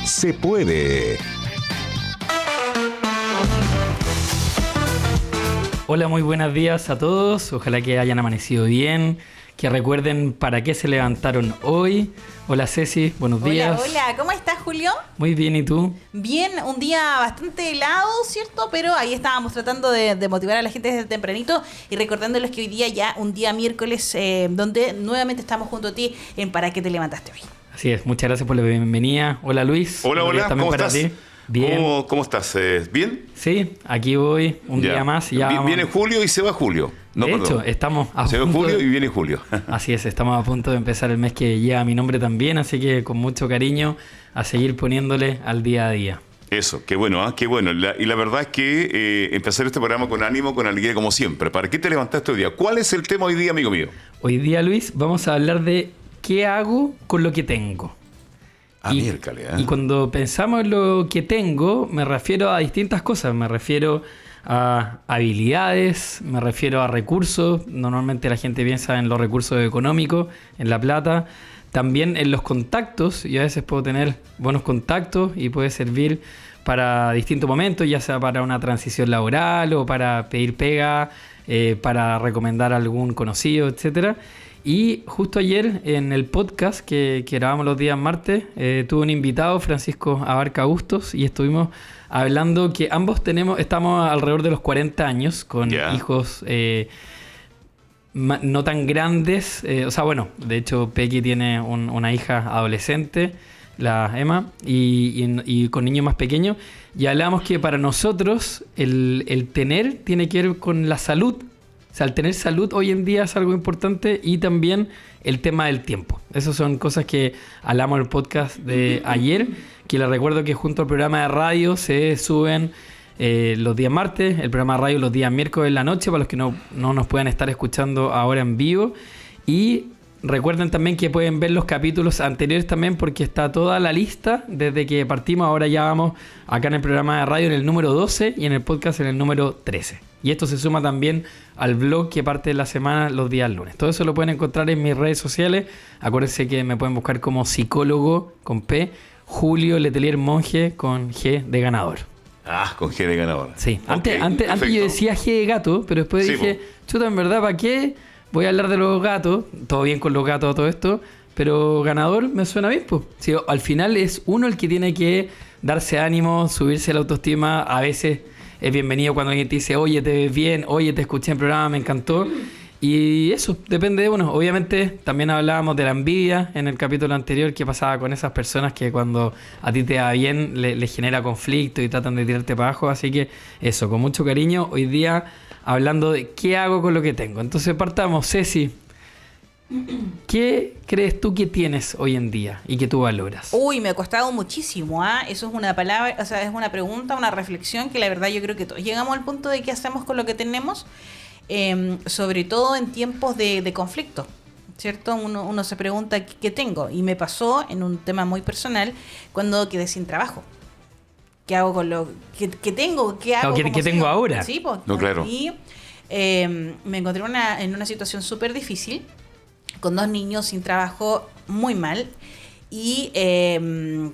se puede. Hola, muy buenos días a todos. Ojalá que hayan amanecido bien, que recuerden para qué se levantaron hoy. Hola Ceci, buenos días. Hola, ¿cómo estás, Julio? Muy bien, ¿y tú? Bien, un día bastante helado, ¿cierto? Pero ahí estábamos tratando de motivar a la gente desde tempranito y recordándoles que hoy día ya un día miércoles donde nuevamente estamos junto a ti en ¿Para qué te levantaste hoy? Así es, muchas gracias por la bienvenida. Hola Luis. Hola, también ¿cómo para estás? ti. Bien. ¿Cómo estás? ¿Bien? Sí, aquí voy un día más. Ya Viene Julio y se va Julio. No, de perdón. hecho, estamos a Se va punto Julio de... y viene Julio. Así es, estamos a punto de empezar el mes que lleva mi nombre también, así que con mucho cariño a seguir poniéndole al día a día. Eso, qué bueno, qué bueno. Y la verdad es que empezar este programa con ánimo, con alegría, como siempre. ¿Para qué te levantaste hoy día? ¿Cuál es el tema hoy día, amigo mío? Hoy día, Luis, vamos a hablar de qué hago con lo que tengo. Y cuando pensamos en lo que tengo, me refiero a distintas cosas. Me refiero a habilidades, me refiero a recursos. Normalmente la gente piensa en los recursos económicos, en la plata. También en los contactos. Yo a veces puedo tener buenos contactos y puede servir para distintos momentos, ya sea para una transición laboral o para pedir pega, para recomendar a algún conocido, etcétera. Y justo ayer en el podcast que grabamos los días martes, tuve un invitado, Francisco Abarca Bustos, y estuvimos hablando que ambos estamos alrededor de los 40 años, con hijos no tan grandes. De hecho, Pequi tiene una hija adolescente, la Emma, y con niños más pequeños. Y hablamos que para nosotros el tener tiene que ver con la salud. O sea, el tener salud hoy en día es algo importante, y también el tema del tiempo. Esas son cosas que hablamos en el podcast de ayer, que les recuerdo que junto al programa de radio se suben los días martes, el programa de radio los días miércoles en la noche, para los que no nos puedan estar escuchando ahora en vivo. Y recuerden también que pueden ver los capítulos anteriores también, porque está toda la lista desde que partimos. Ahora ya vamos acá en el programa de radio en el número 12 y en el podcast en el número 13. Y esto se suma también al blog que parte de la semana los días lunes. Todo eso lo pueden encontrar en mis redes sociales. Acuérdense que me pueden buscar como psicólogo con P, Julio Letelier Monje con G de ganador. Con G de ganador. Sí, antes yo decía G de gato, pero después dije, chuta, en verdad, ¿para qué voy a hablar de los gatos? Todo bien con los gatos, todo esto, pero ganador me suena bien, pues. Sí, al final es uno el que tiene que darse ánimo, subirse la autoestima. A veces es bienvenido cuando alguien te dice, oye, te ves bien, oye, te escuché en el programa, me encantó. Y eso, depende de uno. Obviamente, también hablábamos de la envidia en el capítulo anterior, que pasaba con esas personas que cuando a ti te va bien, le genera conflicto y tratan de tirarte para abajo. Así que eso, con mucho cariño, hoy día hablando de qué hago con lo que tengo. Entonces partamos, Ceci. ¿Qué crees tú que tienes hoy en día y que tú valoras? Uy, me ha costado muchísimo, Eso es una palabra, o sea, es una pregunta, una reflexión que la verdad yo creo que todos llegamos al punto de qué hacemos con lo que tenemos, sobre todo en tiempos de conflicto, ¿cierto? Uno se pregunta qué tengo, y me pasó en un tema muy personal cuando quedé sin trabajo. ¿Qué hago con lo que tengo? ¿Qué hago? ¿Qué tengo ahora? Sí, pues. No, claro. Y me encontré en una situación súper difícil, con 2 niños sin trabajo, muy mal. Y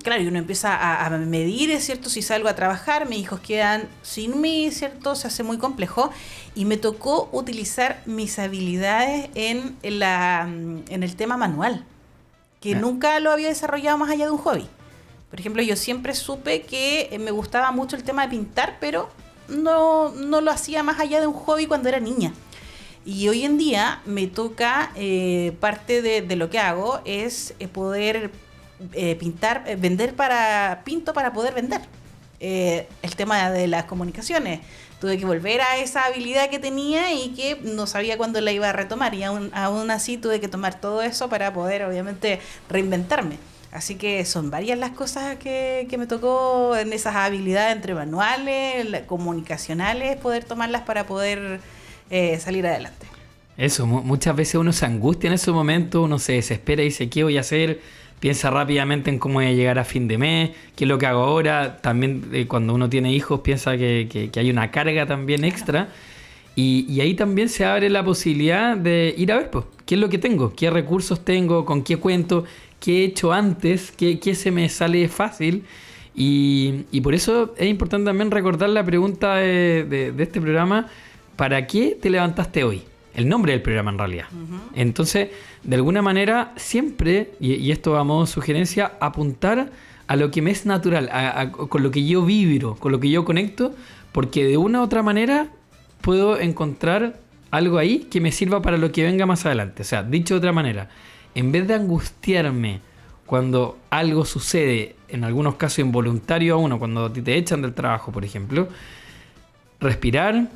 claro, y uno empieza a medir, ¿es cierto? Si salgo a trabajar, mis hijos quedan sin mí, ¿cierto? Se hace muy complejo. Y me tocó utilizar mis habilidades en el tema manual, que nunca lo había desarrollado más allá de un hobby. Por ejemplo, yo siempre supe que me gustaba mucho el tema de pintar, pero no lo hacía más allá de un hobby cuando era niña. Y hoy en día me toca, parte de lo que hago es poder pintar, pinto para poder vender. El tema de las comunicaciones. Tuve que volver a esa habilidad que tenía y que no sabía cuándo la iba a retomar. Y aún así tuve que tomar todo eso para poder, obviamente, reinventarme. Así que son varias las cosas que me tocó en esas habilidades entre manuales, comunicacionales, poder tomarlas para poder salir adelante. Eso, muchas veces uno se angustia en esos momentos, uno se desespera y dice, ¿qué voy a hacer? Piensa rápidamente en cómo voy a llegar a fin de mes, qué es lo que hago ahora. También cuando uno tiene hijos piensa que hay una carga también extra. Y ahí también se abre la posibilidad de ir a ver, pues, qué es lo que tengo, qué recursos tengo, con qué cuento, qué he hecho antes, qué se me sale fácil. Y por eso es importante también recordar la pregunta de este programa: ¿para qué te levantaste hoy? El nombre del programa en realidad. Entonces, de alguna manera, siempre, y esto a modo de sugerencia, apuntar a lo que me es natural, con lo que yo vibro, con lo que yo conecto, porque de una u otra manera puedo encontrar algo ahí que me sirva para lo que venga más adelante. O sea, dicho de otra manera, en vez de angustiarme cuando algo sucede, en algunos casos involuntario a uno, cuando te echan del trabajo, por ejemplo, respirar,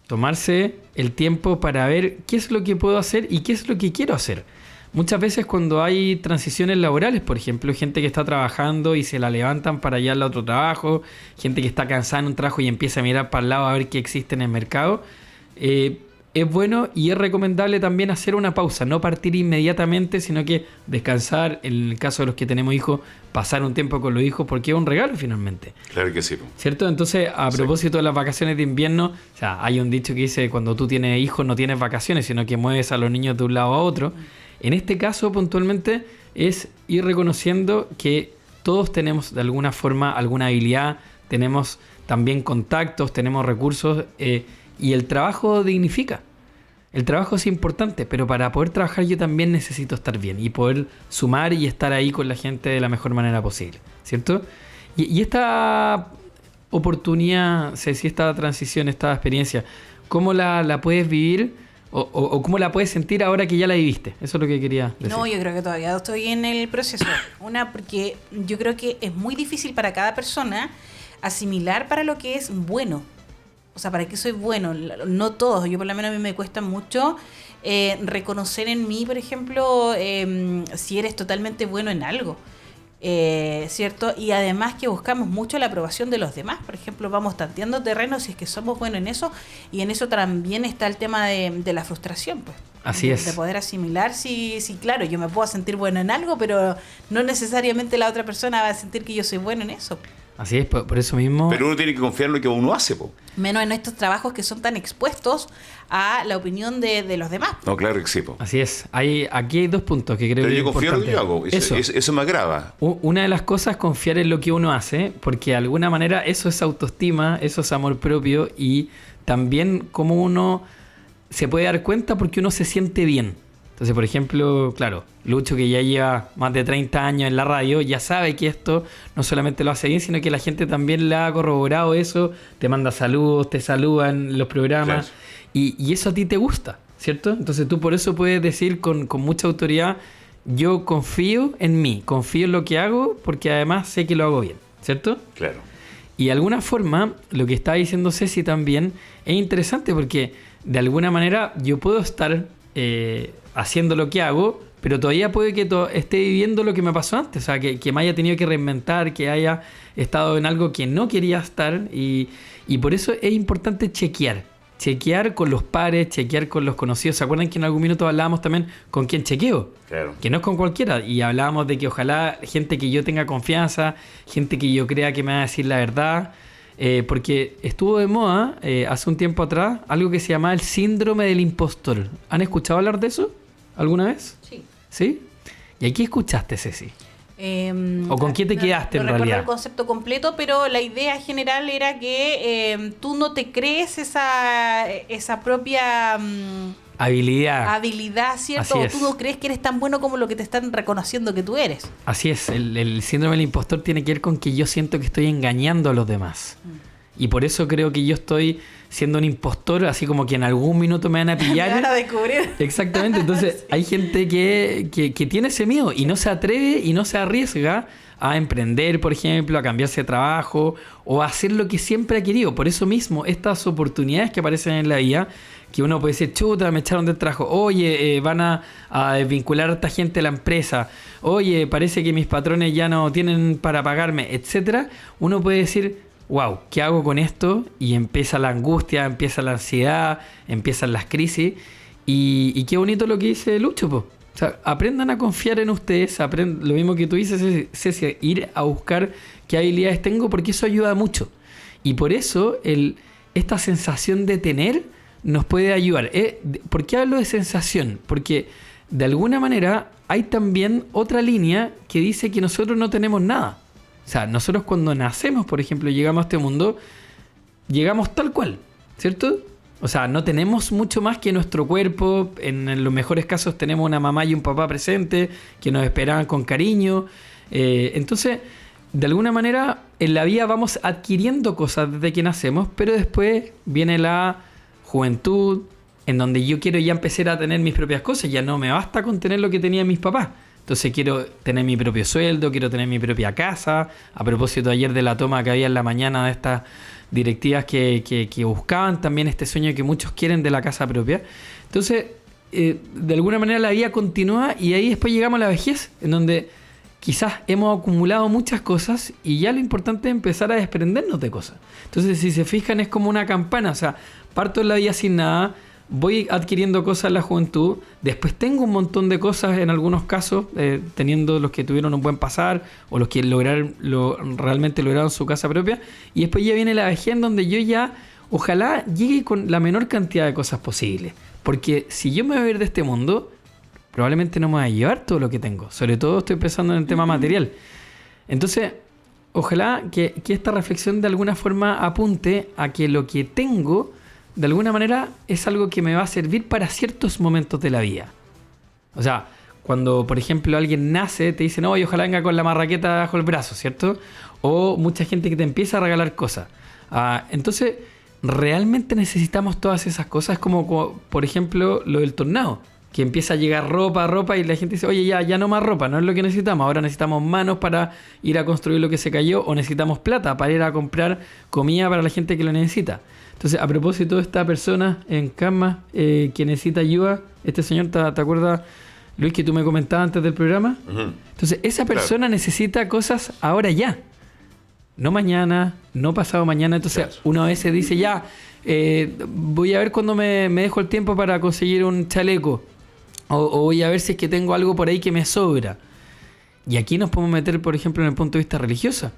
tomarse el tiempo para ver qué es lo que puedo hacer y qué es lo que quiero hacer. Muchas veces cuando hay transiciones laborales, por ejemplo, gente que está trabajando y se la levantan para allá al otro trabajo, gente que está cansada en un trabajo y empieza a mirar para el lado a ver qué existe en el mercado, es bueno y es recomendable también hacer una pausa, no partir inmediatamente, sino que descansar, en el caso de los que tenemos hijos, pasar un tiempo con los hijos, porque es un regalo finalmente. Claro que sí. ¿Cierto? Entonces, a propósito de las vacaciones de invierno, o sea, hay un dicho que dice, cuando tú tienes hijos no tienes vacaciones, sino que mueves a los niños de un lado a otro. En este caso, puntualmente, es ir reconociendo que todos tenemos de alguna forma alguna habilidad, tenemos también contactos, tenemos recursos, y el trabajo dignifica. El trabajo es importante, pero para poder trabajar yo también necesito estar bien y poder sumar y estar ahí con la gente de la mejor manera posible, ¿cierto? Y esta oportunidad, Ceci, esta transición, esta experiencia, ¿cómo la puedes vivir o cómo la puedes sentir ahora que ya la viviste? Eso es lo que quería decir. No, yo creo que todavía estoy en el proceso. Porque yo creo que es muy difícil para cada persona asimilar para lo que es bueno. O sea, ¿para qué soy bueno? No todos. Yo por lo menos a mí me cuesta mucho reconocer en mí, por ejemplo, si eres totalmente bueno en algo. ¿Cierto? Y además que buscamos mucho la aprobación de los demás. Por ejemplo, vamos tanteando terreno si es que somos buenos en eso. Y en eso también está el tema de la frustración, pues. Así es. De poder asimilar, sí, claro, yo me puedo sentir bueno en algo, pero no necesariamente la otra persona va a sentir que yo soy bueno en eso. Así es, por eso mismo... Pero uno tiene que confiar en lo que uno hace, po. Menos en estos trabajos que son tan expuestos a la opinión de los demás. No, claro que sí, po. Así es. Aquí hay dos puntos que creo pero que yo confío en lo que yo hago. Eso. Eso me agrada. Una de las cosas es confiar en lo que uno hace, porque de alguna manera eso es autoestima, eso es amor propio y también como uno se puede dar cuenta porque uno se siente bien. Entonces, por ejemplo, claro, Lucho, que ya lleva más de 30 años en la radio, ya sabe que esto no solamente lo hace bien, sino que la gente también le ha corroborado eso, te manda saludos, te saluda en los programas, claro. Y eso a ti te gusta, ¿cierto? Entonces tú por eso puedes decir con mucha autoridad, yo confío en mí, confío en lo que hago, porque además sé que lo hago bien, ¿cierto? Claro. Y de alguna forma, lo que está diciendo Ceci también es interesante, porque de alguna manera yo puedo estar... haciendo lo que hago, pero todavía puede que esté viviendo lo que me pasó antes, o sea, que me haya tenido que reinventar, que haya estado en algo que no quería estar, y por eso es importante chequear con los pares, chequear con los conocidos. ¿Se acuerdan que en algún minuto hablábamos también con quién chequeo? Claro. Que no es con cualquiera, y hablábamos de que ojalá gente que yo tenga confianza, gente que yo crea que me va a decir la verdad, porque estuvo de moda hace un tiempo atrás algo que se llama el síndrome del impostor. ¿Han escuchado hablar de eso alguna vez? Sí. ¿Sí? ¿Y aquí escuchaste, Ceci? ¿O con qué te quedaste en realidad? No recuerdo el concepto completo, pero la idea general era que tú no te crees esa propia... habilidad, ¿cierto? O tú no crees que eres tan bueno como lo que te están reconociendo que tú eres. Así es, el síndrome del impostor tiene que ver con que yo siento que estoy engañando a los demás. Y por eso creo que yo estoy siendo un impostor, así como que en algún minuto me van a pillar. Me van a descubrir. Exactamente, entonces sí. Hay gente que tiene ese miedo y no se atreve y no se arriesga a emprender, por ejemplo, a cambiarse de trabajo o a hacer lo que siempre ha querido. Por eso mismo, estas oportunidades que aparecen en la vida, que uno puede decir, chuta, me echaron del trabajo, oye, van a desvincular a esta gente de la empresa, oye, parece que mis patrones ya no tienen para pagarme, etcétera. Uno puede decir, wow, ¿qué hago con esto? Y empieza la angustia, empieza la ansiedad, empiezan las crisis. Y qué bonito lo que dice Lucho, po. O sea, aprendan a confiar en ustedes, lo mismo que tú dices, Ceci, ir a buscar qué habilidades tengo, porque eso ayuda mucho. Y por eso esta sensación de tener nos puede ayudar. ¿Por qué hablo de sensación? Porque de alguna manera hay también otra línea que dice que nosotros no tenemos nada. O sea, nosotros cuando nacemos, por ejemplo, llegamos a este mundo, llegamos tal cual, ¿cierto? O sea, no tenemos mucho más que nuestro cuerpo. En los mejores casos tenemos una mamá y un papá presentes que nos esperaban con cariño. Entonces, de alguna manera, en la vida vamos adquiriendo cosas desde que nacemos, pero después viene la juventud, en donde yo quiero ya empezar a tener mis propias cosas. Ya no me basta con tener lo que tenían mis papás. Entonces quiero tener mi propio sueldo, quiero tener mi propia casa. A propósito ayer de la toma que había en la mañana de estas directivas que buscaban también este sueño que muchos quieren de la casa propia. Entonces, de alguna manera la vida continúa y ahí después llegamos a la vejez, en donde quizás hemos acumulado muchas cosas y ya lo importante es empezar a desprendernos de cosas. Entonces, si se fijan, es como una campana. O sea, parto en la vida sin nada, voy adquiriendo cosas en la juventud, después tengo un montón de cosas en algunos casos, teniendo los que tuvieron un buen pasar o los que realmente lograron su casa propia, y después ya viene la vejez en donde yo ya ojalá llegue con la menor cantidad de cosas posible, porque si yo me voy a ir de este mundo, probablemente no me voy a llevar todo lo que tengo, sobre todo estoy pensando en el tema material. Entonces, ojalá que esta reflexión de alguna forma apunte a que lo que tengo de alguna manera es algo que me va a servir para ciertos momentos de la vida. O sea, cuando por ejemplo alguien nace, te dicen, oye, ojalá venga con la marraqueta bajo el brazo, ¿cierto? O mucha gente que te empieza a regalar cosas. Entonces, ¿realmente necesitamos todas esas cosas? Como por ejemplo lo del tornado, que empieza a llegar ropa y la gente dice, oye, ya no más ropa, no es lo que necesitamos, ahora necesitamos manos para ir a construir lo que se cayó, o necesitamos plata para ir a comprar comida para la gente que lo necesita. Entonces, a propósito de esta persona en cama que necesita ayuda, este señor, ¿te acuerdas, Luis, que tú me comentabas antes del programa? Uh-huh. Entonces, esa persona necesita cosas ahora ya. No mañana, no pasado mañana. Entonces, uno a veces dice, voy a ver cuándo me dejo el tiempo para conseguir un chaleco. O voy a ver si es que tengo algo por ahí que me sobra. Y aquí nos podemos meter, por ejemplo, en el punto de vista religioso.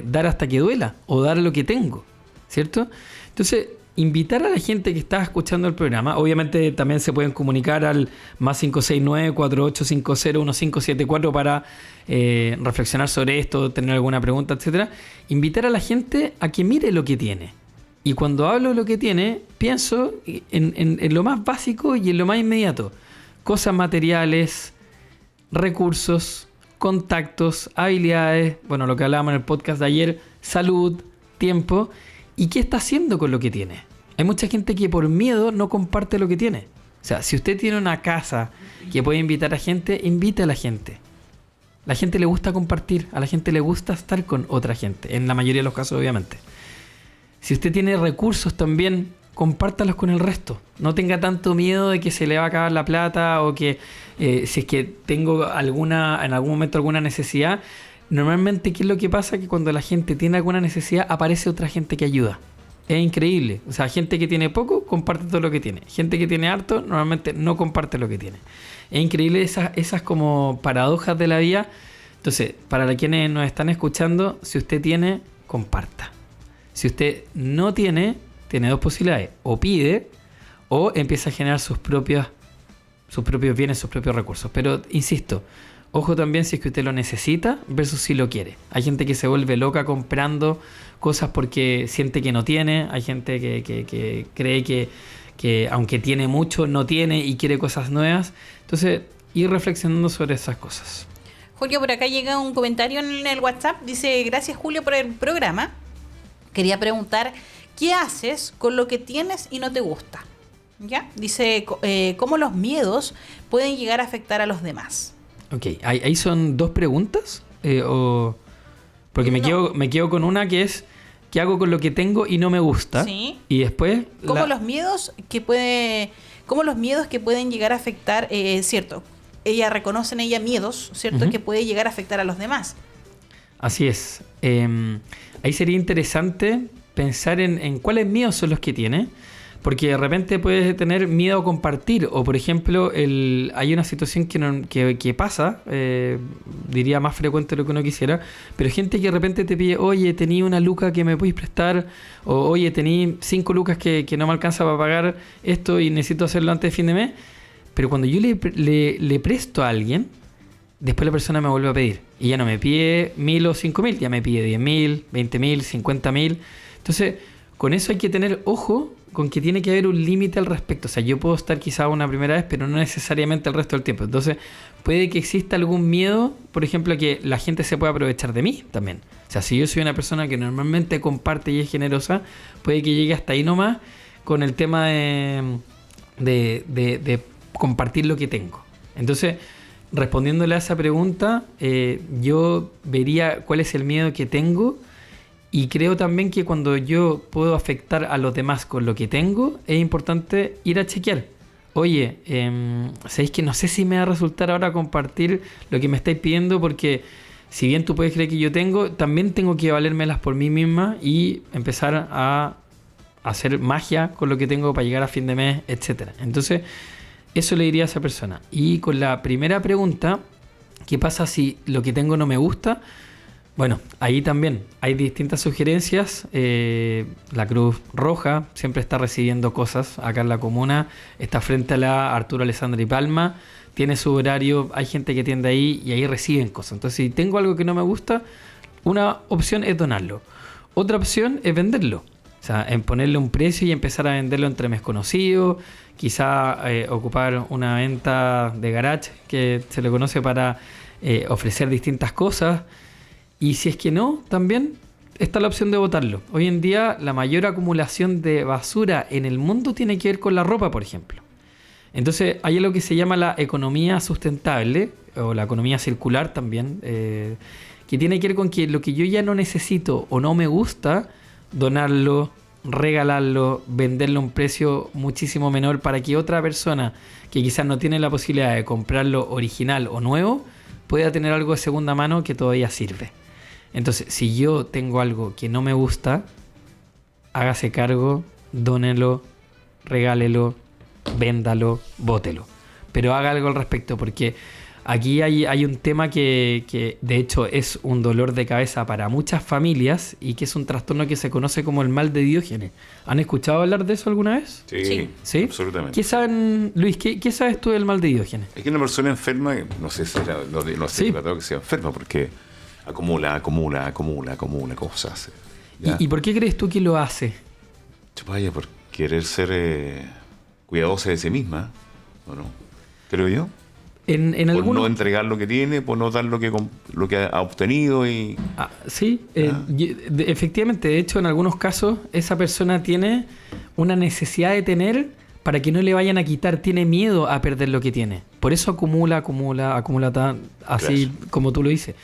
Dar hasta que duela, o dar lo que tengo, ¿cierto? Entonces, invitar a la gente que está escuchando el programa, obviamente también se pueden comunicar al más 569-4850-1574 para reflexionar sobre esto, tener alguna pregunta, etcétera. Invitar a la gente a que mire lo que tiene. Y cuando hablo de lo que tiene, pienso en lo más básico y en lo más inmediato. Cosas materiales, recursos, contactos, habilidades, bueno, lo que hablábamos en el podcast de ayer, salud, tiempo. ¿Y qué está haciendo con lo que tiene? Hay mucha gente que por miedo no comparte lo que tiene. O sea, si usted tiene una casa que puede invitar a gente, invite a la gente. La gente le gusta compartir, a la gente le gusta estar con otra gente, en la mayoría de los casos, obviamente. Si usted tiene recursos también, compártalos con el resto. No tenga tanto miedo de que se le va a acabar la plata o que si es que tengo en algún momento alguna necesidad. Normalmente, ¿qué es lo que pasa? Que cuando la gente tiene alguna necesidad, aparece otra gente que ayuda. Es increíble. O sea, gente que tiene poco, comparte todo lo que tiene. Gente que tiene harto, normalmente no comparte lo que tiene. Es increíble esas como paradojas de la vida. Entonces, para quienes nos están escuchando, si usted tiene, comparta. Si usted no tiene dos posibilidades. O pide, o empieza a generar sus propios bienes, sus propios recursos. Pero, insisto, ojo también si es que usted lo necesita versus si lo quiere. Hay gente que se vuelve loca comprando cosas porque siente que no tiene. Hay gente que cree que aunque tiene mucho, no tiene y quiere cosas nuevas. Entonces, ir reflexionando sobre esas cosas. Julio, por acá llega un comentario en el WhatsApp. Dice, gracias Julio por el programa. Quería preguntar, ¿qué haces con lo que tienes y no te gusta? ¿Ya? Dice, ¿cómo los miedos pueden llegar a afectar a los demás? Ok, ¿ahí son dos preguntas? Porque me quedo con una que es, ¿qué hago con lo que tengo y no me gusta? Sí. Y después... ¿Cómo los miedos que pueden llegar a afectar, cierto? Ella reconoce en ella miedos, ¿cierto? Uh-huh. Que puede llegar a afectar a los demás. Así es. Ahí sería interesante pensar en cuáles miedos son los que tiene. Porque de repente puedes tener miedo a compartir. O, por ejemplo, hay una situación que pasa, diría más frecuente de lo que uno quisiera, pero gente que de repente te pide, oye, tenía una luca que me podéis prestar, o oye, tenía 5 lucas que no me alcanza para pagar esto y necesito hacerlo antes de fin de mes. Pero cuando yo le presto a alguien, después la persona me vuelve a pedir. Y ya no me pide 1.000 o 5.000, ya me pide 10.000, 20.000, 50.000. Entonces, con eso hay que tener ojo con que tiene que haber un límite al respecto. O sea, yo puedo estar quizá una primera vez, pero no necesariamente el resto del tiempo. Entonces, puede que exista algún miedo, por ejemplo, a que la gente se pueda aprovechar de mí también. O sea, si yo soy una persona que normalmente comparte y es generosa, puede que llegue hasta ahí nomás con el tema de compartir lo que tengo. Entonces, respondiéndole a esa pregunta, yo vería cuál es el miedo que tengo. Y creo también que cuando yo puedo afectar a los demás con lo que tengo, es importante ir a chequear. Oye, ¿sabéis que no sé si me va a resultar ahora compartir lo que me estáis pidiendo? Porque si bien tú puedes creer que yo tengo, también tengo que valérmelas por mí misma y empezar a hacer magia con lo que tengo para llegar a fin de mes, etcétera. Entonces, eso le diría a esa persona. Y con la primera pregunta, ¿qué pasa si lo que tengo no me gusta? Bueno, ahí también hay distintas sugerencias. La Cruz Roja siempre está recibiendo cosas acá en la comuna. Está frente a la Arturo Alessandri Palma. Tiene su horario. Hay gente que tiende ahí y ahí reciben cosas. Entonces, si tengo algo que no me gusta, una opción es donarlo. Otra opción es venderlo. O sea, en ponerle un precio y empezar a venderlo entre desconocidos. Quizá ocupar una venta de garage que se le conoce para ofrecer distintas cosas. Y si es que no, también está la opción de botarlo. Hoy en día la mayor acumulación de basura en el mundo tiene que ver con la ropa, por ejemplo. Entonces hay algo que se llama la economía sustentable, o la economía circular también, que tiene que ver con que lo que yo ya no necesito o no me gusta, donarlo, regalarlo, venderlo a un precio muchísimo menor para que otra persona que quizás no tiene la posibilidad de comprarlo original o nuevo, pueda tener algo de segunda mano que todavía sirve. Entonces, si yo tengo algo que no me gusta, hágase cargo, dónelo, regálelo, véndalo, bótelo. Pero haga algo al respecto, porque aquí hay un tema que de hecho es un dolor de cabeza para muchas familias y que es un trastorno que se conoce como el mal de Diógenes. ¿Han escuchado hablar de eso alguna vez? Sí, ¿Sí? Absolutamente. ¿Qué saben, Luis? ¿Qué sabes tú del mal de Diógenes? Es que una persona enferma, no sé si no sé Sí. que sea enferma, porque acumula cosas. ¿Ya? ¿Y por qué crees tú que lo hace? Vaya, por querer ser cuidadosa de sí misma, ¿o no? Creo yo. En Por algunos... no entregar lo que tiene, por no dar lo que ha obtenido y... Sí, efectivamente, de hecho en algunos casos esa persona tiene una necesidad de tener para que no le vayan a quitar, tiene miedo a perder lo que tiene. Por eso acumula así Claro. como tú lo dices.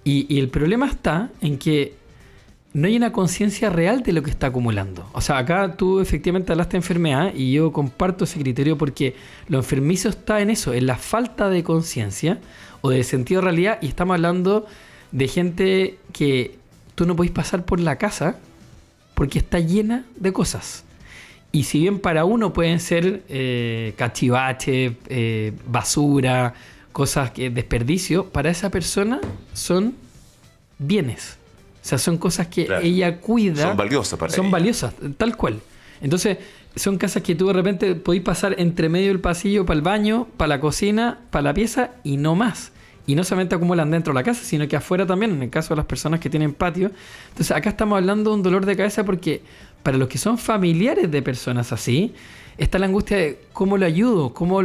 Y el problema está en que no hay una conciencia real de lo que está acumulando. O sea, acá tú efectivamente hablaste de enfermedad y yo comparto ese criterio porque lo enfermizo está en eso, en la falta de conciencia o de sentido de realidad, y estamos hablando de gente que tú no podés pasar por la casa porque está llena de cosas. Y si bien para uno pueden ser cachivache, basura, cosas que desperdicio, para esa persona son bienes. O sea, son cosas que Claro. ella cuida. Son valiosas para Son ella. valiosas, tal cual. Entonces, son casas que tú de repente podés pasar entre medio del pasillo para el baño, para la cocina, para la pieza y no más. Y no solamente acumulan dentro de la casa, sino que afuera también, en el caso de las personas que tienen patio. Entonces, acá estamos hablando de un dolor de cabeza porque para los que son familiares de personas así, está la angustia de cómo lo ayudo, cómo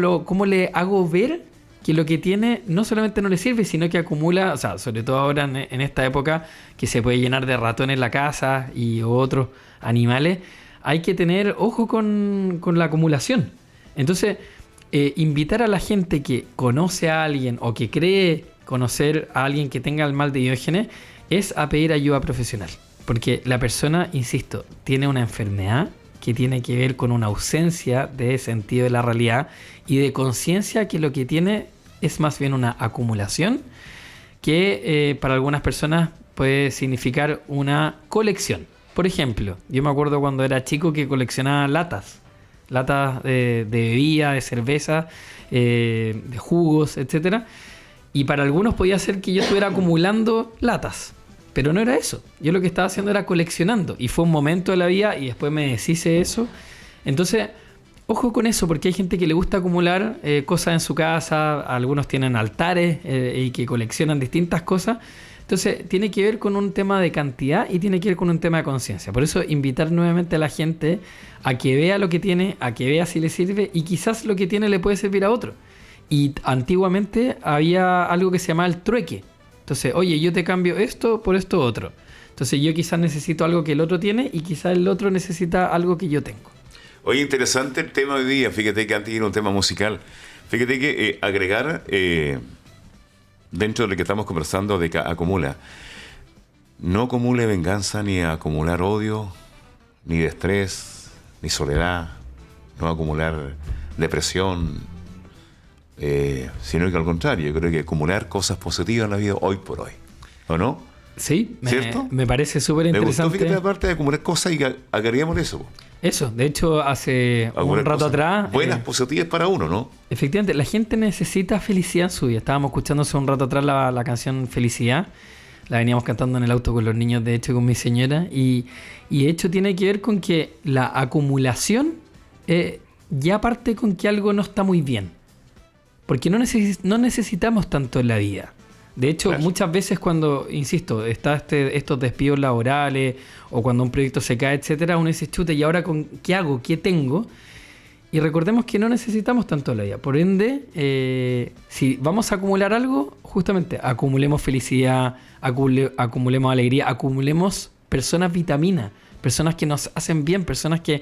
le hago ver que lo que tiene no solamente no le sirve, sino que acumula, o sea, sobre todo ahora en esta época que se puede llenar de ratones en la casa y otros animales, hay que tener ojo con la acumulación. Entonces, invitar a la gente que conoce a alguien o que cree conocer a alguien que tenga el mal de Diógenes es a pedir ayuda profesional. Porque la persona, insisto, tiene una enfermedad que tiene que ver con una ausencia de sentido de la realidad y de conciencia que lo que tiene es más bien una acumulación que para algunas personas puede significar una colección. Por ejemplo, yo me acuerdo cuando era chico que coleccionaba latas de bebida, de cerveza, de jugos, etcétera. Y para algunos podía ser que yo estuviera acumulando latas. Pero no era eso. Yo lo que estaba haciendo era coleccionando. Y fue un momento de la vida y después me deshice eso. Entonces, Ojo con eso, porque hay gente que le gusta acumular cosas en su casa, algunos tienen altares y que coleccionan distintas cosas. Entonces, tiene que ver con un tema de cantidad y tiene que ver con un tema de conciencia. Por eso, invitar nuevamente a la gente a que vea lo que tiene, a que vea si le sirve y quizás lo que tiene le puede servir a otro. Y antiguamente había algo que se llamaba el trueque. Entonces, oye, yo te cambio esto por esto otro. Entonces, yo quizás necesito algo que el otro tiene y quizás el otro necesita algo que yo tengo. Oye, interesante el tema hoy día. Fíjate que antes era un tema musical. Fíjate que agregar, dentro de lo que estamos conversando, de que acumula. No acumule venganza, ni acumular odio, ni de estrés, ni soledad. No acumular depresión, sino que al contrario, yo creo que acumular cosas positivas en la vida hoy por hoy. ¿O no? Sí, ¿cierto? Me parece súper Me interesante. gustó, fíjate, aparte de acumular cosas y que agreguemos eso. Eso, de hecho, hace Acumular un rato cosas atrás... buenas, positivas para uno, ¿no? Efectivamente, la gente necesita felicidad en su vida. Estábamos escuchando hace un rato atrás la canción Felicidad. La veníamos cantando en el auto con los niños, de hecho, con mi señora. Y de hecho tiene que ver con que la acumulación ya parte con que algo no está muy bien. Porque no necesitamos tanto en la vida. De hecho, Claro. muchas veces cuando, insisto, está estos despidos laborales o cuando un proyecto se cae, etcétera, uno dice, chuta, ¿y ahora qué hago? ¿Qué tengo? Y recordemos que no necesitamos tanto en la vida. Por ende, si vamos a acumular algo, justamente acumulemos felicidad, acumulemos alegría, acumulemos personas vitaminas, personas que nos hacen bien, personas que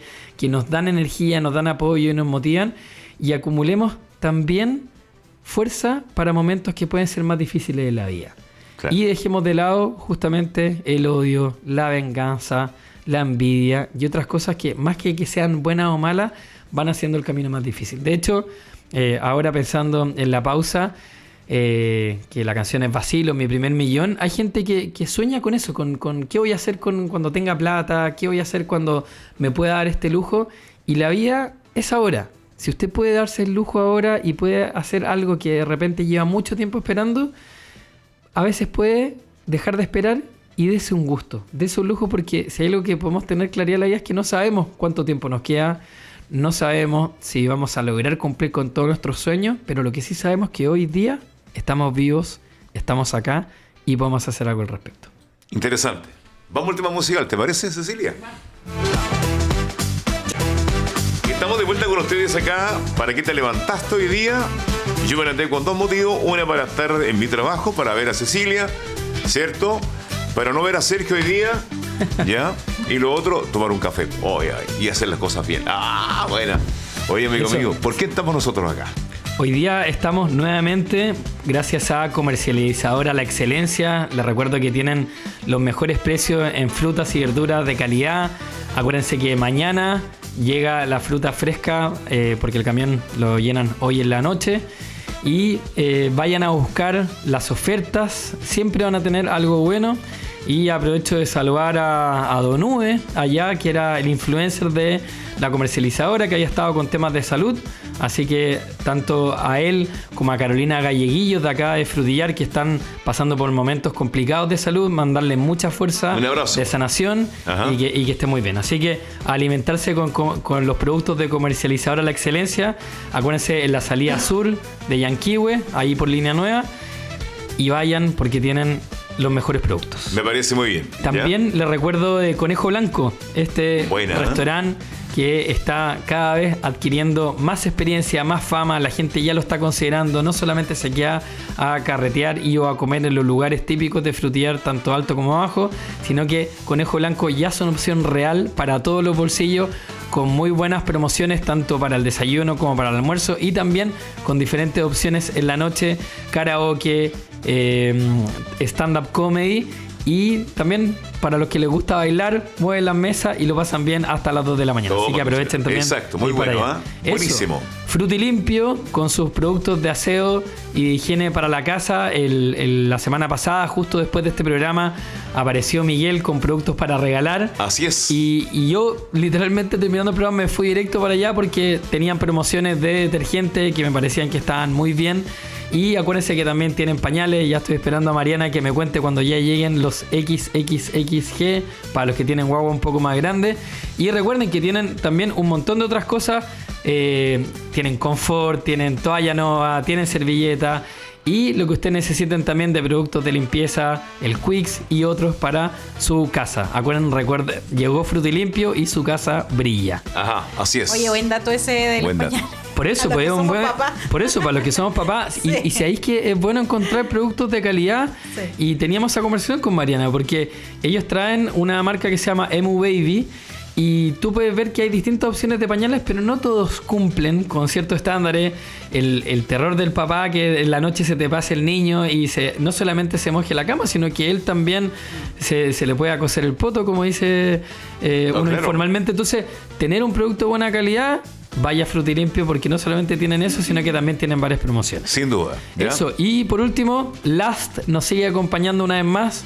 nos dan energía, nos dan apoyo y nos motivan. Y acumulemos también fuerza para momentos que pueden ser más difíciles de la vida. Claro. Y dejemos de lado justamente el odio, la venganza, la envidia y otras cosas que más que sean buenas o malas, van haciendo el camino más difícil. De hecho, ahora pensando en la pausa, que la canción es Vacilo, mi primer millón, hay gente que sueña con eso, con qué voy a hacer cuando tenga plata, qué voy a hacer cuando me pueda dar este lujo. Y la vida es ahora. Si usted puede darse el lujo ahora y puede hacer algo que de repente lleva mucho tiempo esperando, a veces puede dejar de esperar y dése un gusto, dése un lujo, porque si hay algo que podemos tener claridad en la vida es que no sabemos cuánto tiempo nos queda, no sabemos si vamos a lograr cumplir con todos nuestros sueños, pero lo que sí sabemos es que hoy día estamos vivos, estamos acá y podemos hacer algo al respecto. Interesante. Vamos al tema musical, ¿te parece, Cecilia? Estamos de vuelta con ustedes acá. ¿Para qué te levantaste hoy día? Yo me levanté con dos motivos. Una, para estar en mi trabajo, para ver a Cecilia, ¿cierto? Para no ver a Sergio hoy día, ¿ya? Y lo otro, tomar un café. Y hacer las cosas bien. ¡Ah, buena! Oye, amigo, ¿por qué estamos nosotros acá? Hoy día estamos nuevamente gracias a Comercializadora La Excelencia. Les recuerdo que tienen los mejores precios en frutas y verduras de calidad. Acuérdense que mañana llega la fruta fresca porque el camión lo llenan hoy en la noche. Y vayan a buscar las ofertas. Siempre van a tener algo bueno. Y aprovecho de saludar a Don Uwe, allá, que era el influencer de la comercializadora, que había estado con temas de salud. Así que tanto a él como a Carolina Galleguillos de acá de Frutillar, que están pasando por momentos complicados de salud, mandarle mucha fuerza de sanación y que esté muy bien. Así que alimentarse con los productos de Comercializadora La Excelencia. Acuérdense en la salida sur de Yanquihue, ahí por Línea Nueva, y vayan porque tienen los mejores productos. Me parece muy bien. También les recuerdo de Conejo Blanco, restaurante que está cada vez adquiriendo más experiencia, más fama. La gente ya lo está considerando. No solamente se queda a carretear y o a comer en los lugares típicos de Frutillar, tanto alto como abajo, sino que Conejo Blanco ya es una opción real para todos los bolsillos, con muy buenas promociones tanto para el desayuno como para el almuerzo, y también con diferentes opciones en la noche: karaoke, stand-up comedy, y también para los que les gusta bailar, mueven las mesas y lo pasan bien hasta las 2 de la mañana. Así que aprovechen también. Exacto, muy bueno, buenísimo. Frutilimpio, con sus productos de aseo y de higiene para la casa. La semana pasada, justo después de este programa, apareció Miguel con productos para regalar. Así es. Y yo, literalmente, terminando el programa, me fui directo para allá porque tenían promociones de detergente que me parecían que estaban muy bien. Y acuérdense que también tienen pañales. Ya estoy esperando a Mariana que me cuente cuando ya lleguen los XXXG para los que tienen guagua un poco más grande. Y recuerden que tienen también un montón de otras cosas. Tienen confort, tienen toalla nova, tienen servilleta. Y lo que ustedes necesiten también de productos de limpieza, el Quicks y otros para su casa. Recuerden, llegó Frutilimpio y su casa brilla. Ajá, así es. Oye, buen dato ese de los Buen dato. pañales. Por eso, pues, por eso, para los que somos papás. Sí. Y sabéis que es bueno encontrar productos de calidad. Sí. Y teníamos esa conversación con Mariana, porque ellos traen una marca que se llama Emu Baby. Y tú puedes ver que hay distintas opciones de pañales, pero no todos cumplen con ciertos estándares. El terror del papá, que en la noche se te pase el niño y no solamente se moje la cama, sino que él también se le puede acoser el poto, como dice uno claro. informalmente. Entonces, tener un producto de buena calidad, vaya a Frutilimpio, porque no solamente tienen eso, sino que también tienen varias promociones. Sin duda. ¿Ya? Eso. Y por último, Last nos sigue acompañando una vez más.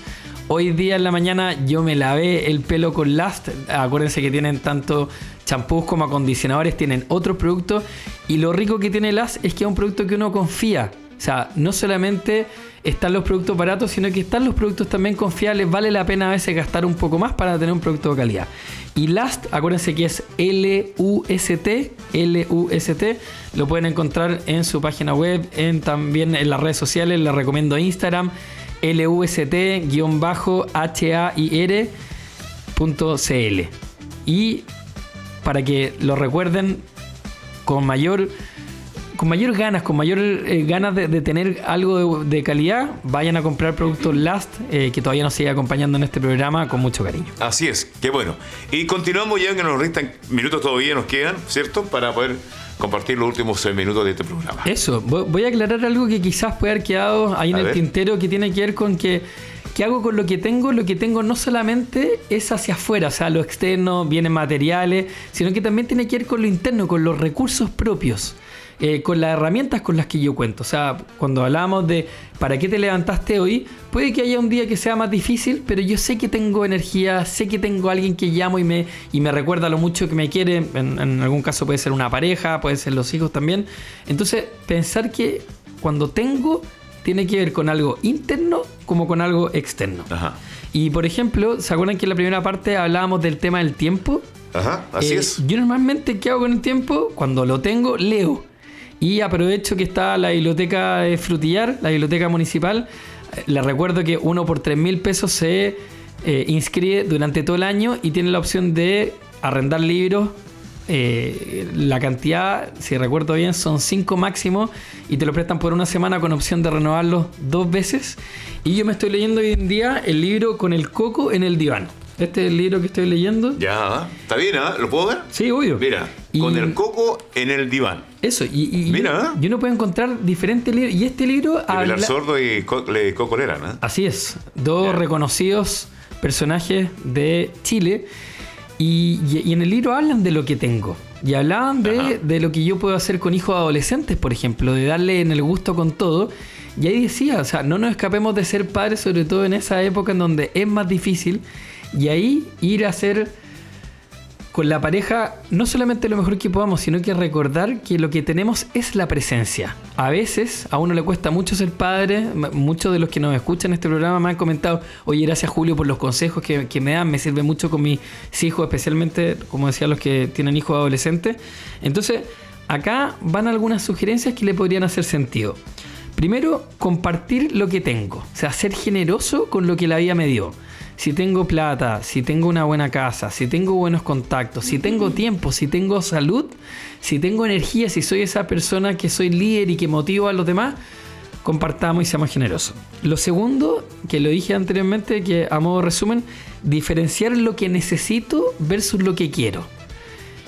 Hoy día en la mañana yo me lavé el pelo con Last. Acuérdense que tienen tanto champús como acondicionadores, tienen otros productos. Y lo rico que tiene Last es que es un producto que uno confía. O sea, no solamente están los productos baratos, sino que están los productos también confiables. Vale la pena a veces gastar un poco más para tener un producto de calidad. Y Last, acuérdense que es L-U-S-T. Lo pueden encontrar en su página web, también en las redes sociales. Les recomiendo Instagram, LUST-HAIR.cl. Y para que lo recuerden con mayor ganas de tener algo de calidad, vayan a comprar productos Last, que todavía nos sigue acompañando en este programa con mucho cariño. Así es, qué bueno. Y continuamos ya, que nos restan minutos todavía, nos quedan, ¿cierto? Para poder compartir los últimos 6 minutos de este programa. Eso, voy a aclarar algo que quizás puede haber quedado ahí en el tintero, que tiene que ver con ¿qué hago con lo que tengo? Lo que tengo no solamente es hacia afuera, o sea, lo externo, bienes materiales, sino que también tiene que ver con lo interno, con los recursos propios. Con las herramientas con las que yo cuento. O sea, cuando hablamos de ¿para qué te levantaste hoy? Puede que haya un día que sea más difícil, pero yo sé que tengo energía, sé que tengo a alguien que llamo y me recuerda lo mucho que me quiere. En algún caso puede ser una pareja, puede ser los hijos también. Entonces, pensar que cuando tengo tiene que ver con algo interno como con algo externo. Ajá. Y por ejemplo, ¿se acuerdan que en la primera parte hablábamos del tema del tiempo? Ajá, así es. Yo normalmente, ¿qué hago con el tiempo? Cuando lo tengo, leo. Y aprovecho que está la biblioteca de Frutillar, la biblioteca municipal. Les recuerdo que uno por 3.000 pesos se inscribe durante todo el año y tiene la opción de arrendar libros. La cantidad, si recuerdo bien, son 5 máximo y te lo prestan por una semana con opción de renovarlos 2 veces. Y yo me estoy leyendo hoy en día el libro Con el coco en el diván. Este es el libro que estoy leyendo. Ya, está bien, ¿eh? ¿Lo puedo ver? Sí, obvio. Mira, Con el coco en el diván. Eso, Mira, y uno puede encontrar diferentes libros. Y este libro Pilar Sordo y Coco Lerán, ¿eh? Así es, dos reconocidos personajes de Chile. Y en el libro hablan de lo que tengo. Y hablaban de lo que yo puedo hacer con hijos adolescentes, por ejemplo, de darle en el gusto con todo. Y ahí decía, o sea, no nos escapemos de ser padres, sobre todo en esa época en donde es más difícil. Y ahí ir a hacer con la pareja no solamente lo mejor que podamos, sino que recordar que lo que tenemos es la presencia. A veces a uno le cuesta mucho ser padre. Muchos de los que nos escuchan en este programa me han comentado: oye, gracias Julio por los consejos que me dan, me sirve mucho con mis hijos, especialmente, como decía, los que tienen hijos adolescentes. Entonces, acá van algunas sugerencias que le podrían hacer sentido. Primero, compartir lo que tengo, o sea, ser generoso con lo que la vida me dio. Si tengo plata, si tengo una buena casa, si tengo buenos contactos, si tengo tiempo, si tengo salud, si tengo energía, si soy esa persona que soy líder y que motivo a los demás, compartamos y seamos generosos. Lo segundo, que lo dije anteriormente, que a modo de resumen, diferenciar lo que necesito versus lo que quiero.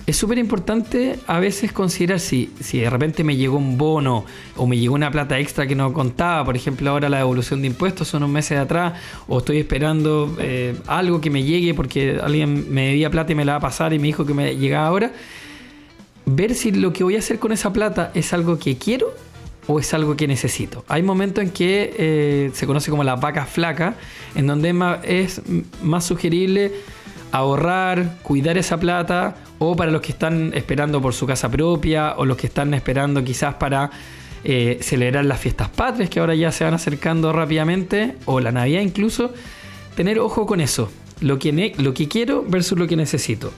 Es súper importante a veces considerar si de repente me llegó un bono o me llegó una plata extra que no contaba. Por ejemplo, ahora la devolución de impuestos son unos meses de atrás, o estoy esperando algo que me llegue porque alguien me debía plata y me la va a pasar y me dijo que me llegaba ahora. Ver si lo que voy a hacer con esa plata es algo que quiero o es algo que necesito. Hay momentos en que se conoce como las vacas flacas, en donde es más sugerible ahorrar, cuidar esa plata, o para los que están esperando por su casa propia, o los que están esperando quizás para celebrar las fiestas patrias que ahora ya se van acercando rápidamente, o la Navidad incluso. Tener ojo con eso, lo que quiero versus lo que necesito.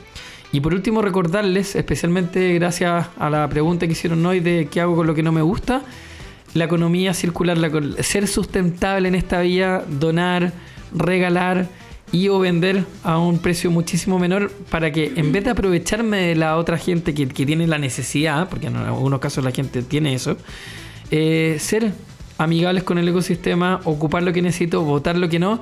Y por último, recordarles, especialmente gracias a la pregunta que hicieron hoy de qué hago con lo que no me gusta, la economía circular, ser sustentable en esta vía, donar, regalar y o vender a un precio muchísimo menor, para que en vez de aprovecharme de la otra gente que tiene la necesidad, porque en algunos casos la gente tiene eso, ser amigables con el ecosistema, ocupar lo que necesito, votar lo que no.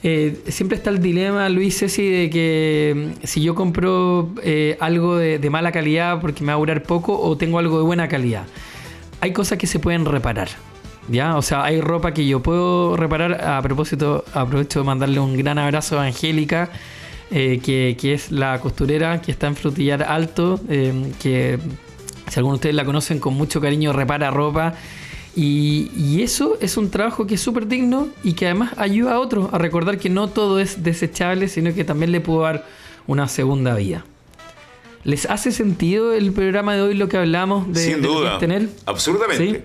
Siempre está el dilema, Luis, Ceci, de que si yo compro algo de mala calidad porque me va a durar poco, o tengo algo de buena calidad. Hay cosas que se pueden reparar, ¿ya? O sea, hay ropa que yo puedo reparar. A propósito, aprovecho de mandarle un gran abrazo a Angélica, que es la costurera que está en Frutillar Alto, que si algunos de ustedes la conocen, con mucho cariño repara ropa. Y eso es un trabajo que es súper digno y que además ayuda a otros a recordar que no todo es desechable, sino que también le puedo dar una segunda vida. ¿Les hace sentido el programa de hoy, lo que hablamos de, sin duda, de tener? Absolutamente. ¿Sí?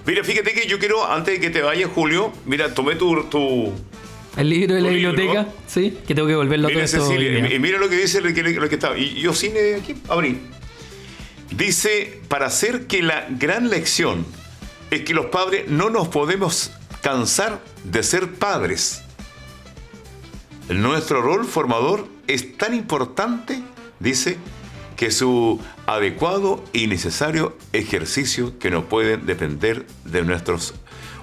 Mira, fíjate que yo quiero, antes de que te vayas, Julio, mira, tomé tu el libro de la biblioteca, libro. Sí, que tengo que volverlo Mira, todo esto. Cecilia, y mira lo que dice lo que está. Y yo cine aquí, abrí. Dice, para hacer que la gran lección es que los padres no nos podemos cansar de ser padres. Nuestro rol formador es tan importante, dice, que su adecuado y necesario ejercicio, que no pueden depender de nuestros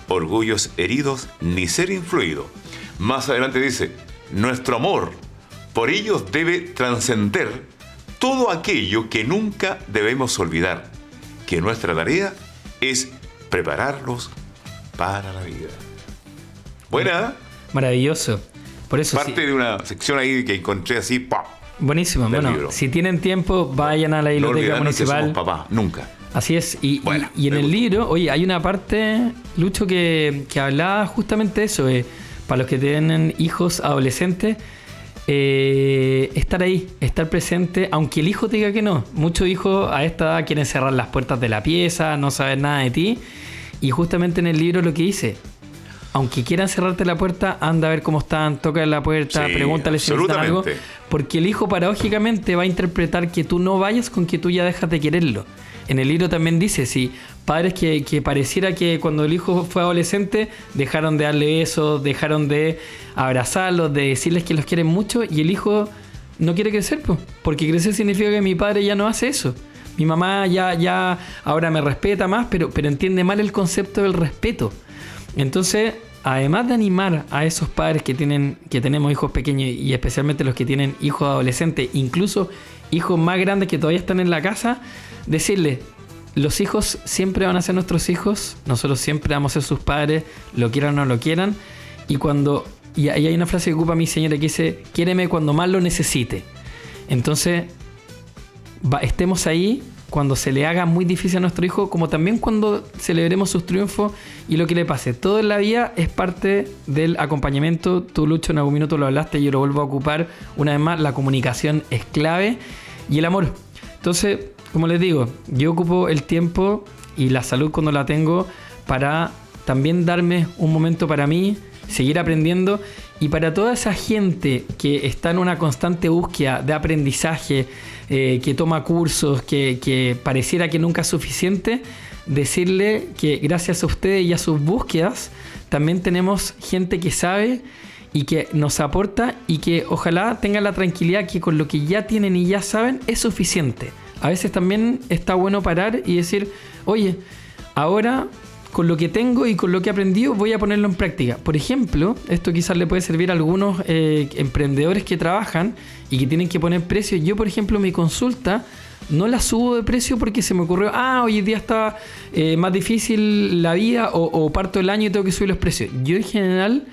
orgullos heridos ni ser influido. Más adelante dice, nuestro amor por ellos debe trascender todo aquello que nunca debemos olvidar, que nuestra tarea es prepararlos para la vida. Buena. Maravilloso. Por eso parte sí. de una sección ahí que encontré así, ¡pam! Buenísimo. Bueno, libro. Si tienen tiempo, vayan a la biblioteca municipal. Que somos papá, nunca. Así es. Y en el gusta. libro, oye, hay una parte, Lucho, que hablaba justamente de eso. Para los que tienen hijos adolescentes, estar ahí, estar presente, aunque el hijo te diga que no. Muchos hijos a esta edad quieren cerrar las puertas de la pieza, no saber nada de ti. Y justamente en el libro lo que dice, aunque quieran cerrarte la puerta, anda a ver cómo están, toca la puerta, Sí, pregúntale si necesitan algo. Porque el hijo paradójicamente va a interpretar que tú no vayas con que tú ya dejas de quererlo. En el libro también dice, si padres que pareciera que cuando el hijo fue adolescente dejaron de darle besos, dejaron de abrazarlos, de decirles que los quieren mucho, y el hijo no quiere crecer, pues, porque crecer significa que mi padre ya no hace eso. Mi mamá ya ahora me respeta más, pero entiende mal el concepto del respeto. Entonces, además de animar a esos padres que tenemos hijos pequeños, y especialmente los que tienen hijos adolescentes, incluso hijos más grandes que todavía están en la casa, decirles, los hijos siempre van a ser nuestros hijos, nosotros siempre vamos a ser sus padres, lo quieran o no lo quieran, y hay una frase que ocupa mi señora que dice, quiéreme cuando más lo necesite. Entonces, estemos ahí cuando se le haga muy difícil a nuestro hijo, como también cuando celebremos sus triunfos y lo que le pase. Todo en la vida es parte del acompañamiento. Tú, Lucho, en algún minuto lo hablaste y yo lo vuelvo a ocupar. Una vez más, la comunicación es clave y el amor. Entonces, como les digo, yo ocupo el tiempo y la salud cuando la tengo para también darme un momento para mí, seguir aprendiendo, y para toda esa gente que está en una constante búsqueda de aprendizaje, que toma cursos, que pareciera que nunca es suficiente, decirle que gracias a ustedes y a sus búsquedas también tenemos gente que sabe y que nos aporta, y que ojalá tengan la tranquilidad que con lo que ya tienen y ya saben es suficiente. A veces también está bueno parar y decir, oye, ahora con lo que tengo y con lo que he aprendido voy a ponerlo en práctica. Por ejemplo, esto quizás le puede servir a algunos emprendedores que trabajan y que tienen que poner precios. Yo, por ejemplo, mi consulta no la subo de precio porque se me ocurrió, hoy día está más difícil la vida, o parto el año y tengo que subir los precios. Yo en general,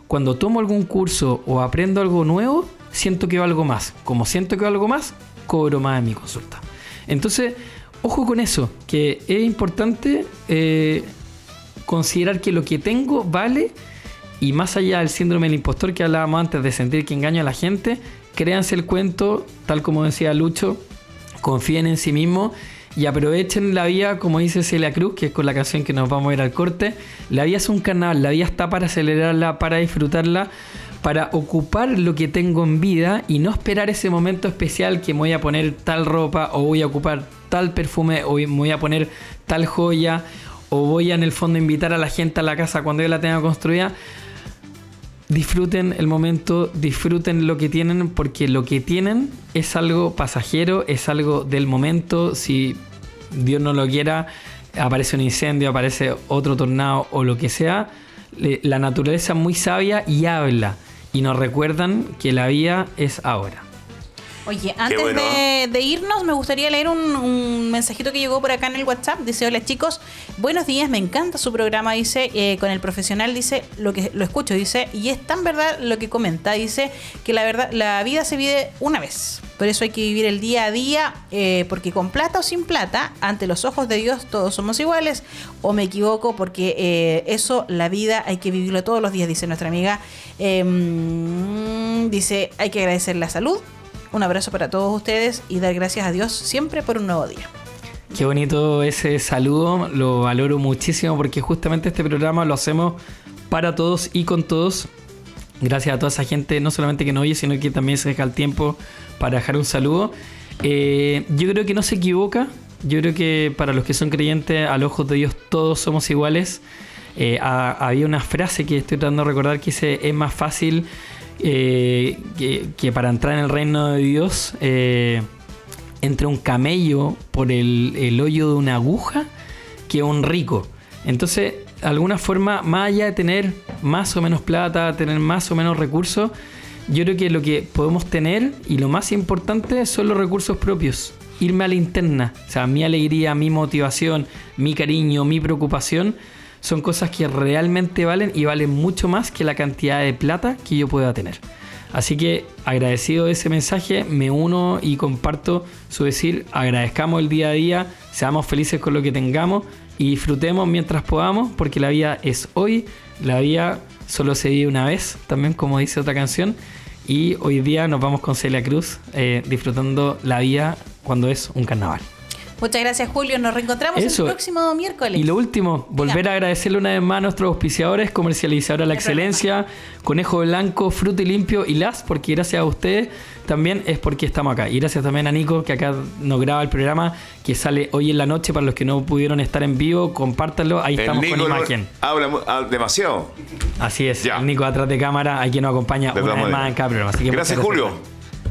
cuando tomo algún curso o aprendo algo nuevo, siento que valgo más. Como siento que valgo más, cobro más en mi consulta. Entonces, ojo con eso, que es importante considerar que lo que tengo vale, y más allá del síndrome del impostor que hablábamos antes, de sentir que engaño a la gente, créanse el cuento, tal como decía Lucho, confíen en sí mismos y aprovechen la vida, como dice Celia Cruz, que es con la canción que nos vamos a ir al corte. La vida es un carnaval, la vida está para celebrarla, para disfrutarla, para ocupar lo que tengo en vida y no esperar ese momento especial que me voy a poner tal ropa o voy a ocupar tal perfume o me voy a poner tal joya o voy a en el fondo invitar a la gente a la casa cuando yo la tenga construida. Disfruten el momento, disfruten lo que tienen, porque lo que tienen es algo pasajero, es algo del momento. Si Dios no lo quiera, aparece un incendio, aparece otro tornado o lo que sea, la naturaleza es muy sabia y habla y nos recuerdan que la vida es ahora. Oye, antes de irnos, me gustaría leer un mensajito que llegó por acá en el WhatsApp. Dice: hola chicos, buenos días, me encanta su programa, dice, con el profesional, dice, lo escucho, dice, y es tan verdad lo que comenta, dice, que la verdad, la vida se vive una vez, por eso hay que vivir el día a día, porque con plata o sin plata, ante los ojos de Dios todos somos iguales, o me equivoco, porque eso, la vida hay que vivirlo todos los días, dice nuestra amiga. Dice, hay que agradecer la salud. Un abrazo para todos ustedes y dar gracias a Dios siempre por un nuevo día. Qué bonito ese saludo, lo valoro muchísimo porque justamente este programa lo hacemos para todos y con todos. Gracias a toda esa gente, no solamente que nos oye, sino que también se deja el tiempo para dejar un saludo. Yo creo que no se equivoca. Yo creo que para los que son creyentes, a los ojos de Dios todos somos iguales. Había una frase que estoy tratando de recordar que dice: es más fácil que para entrar en el reino de Dios entre un camello por el hoyo de una aguja que un rico. Entonces, de alguna forma, más allá de tener más o menos plata, tener más o menos recursos, yo creo que lo que podemos tener y lo más importante son los recursos propios. Irme a la interna, o sea, mi alegría, mi motivación, mi cariño, mi preocupación son cosas que realmente valen y valen mucho más que la cantidad de plata que yo pueda tener. Así que agradecido de ese mensaje, me uno y comparto su decir: agradezcamos el día a día, seamos felices con lo que tengamos y disfrutemos mientras podamos, porque la vida es hoy, la vida solo se vive una vez, también como dice otra canción, y hoy día nos vamos con Celia Cruz disfrutando la vida cuando es un carnaval. Muchas gracias, Julio. Nos reencontramos el próximo miércoles. Y lo último, volver a agradecerle una vez más a nuestros auspiciadores, Comercializadora La Excelencia, Conejo Blanco, Fruto y Limpio y Las, porque gracias a ustedes también es porque estamos acá. Y gracias también a Nico, que acá nos graba el programa, que sale hoy en la noche. Para los que no pudieron estar en vivo, compártanlo. Ahí estamos Nico con imagen. Habla demasiado. Así es, ya. El Nico atrás de cámara, hay quien nos acompaña una vez más en cada programa. Así que gracias, Julio.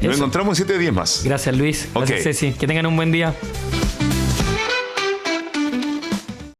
Nos encontramos en 7 días más. Gracias, Luis. Gracias, Ceci. Que tengan un buen día.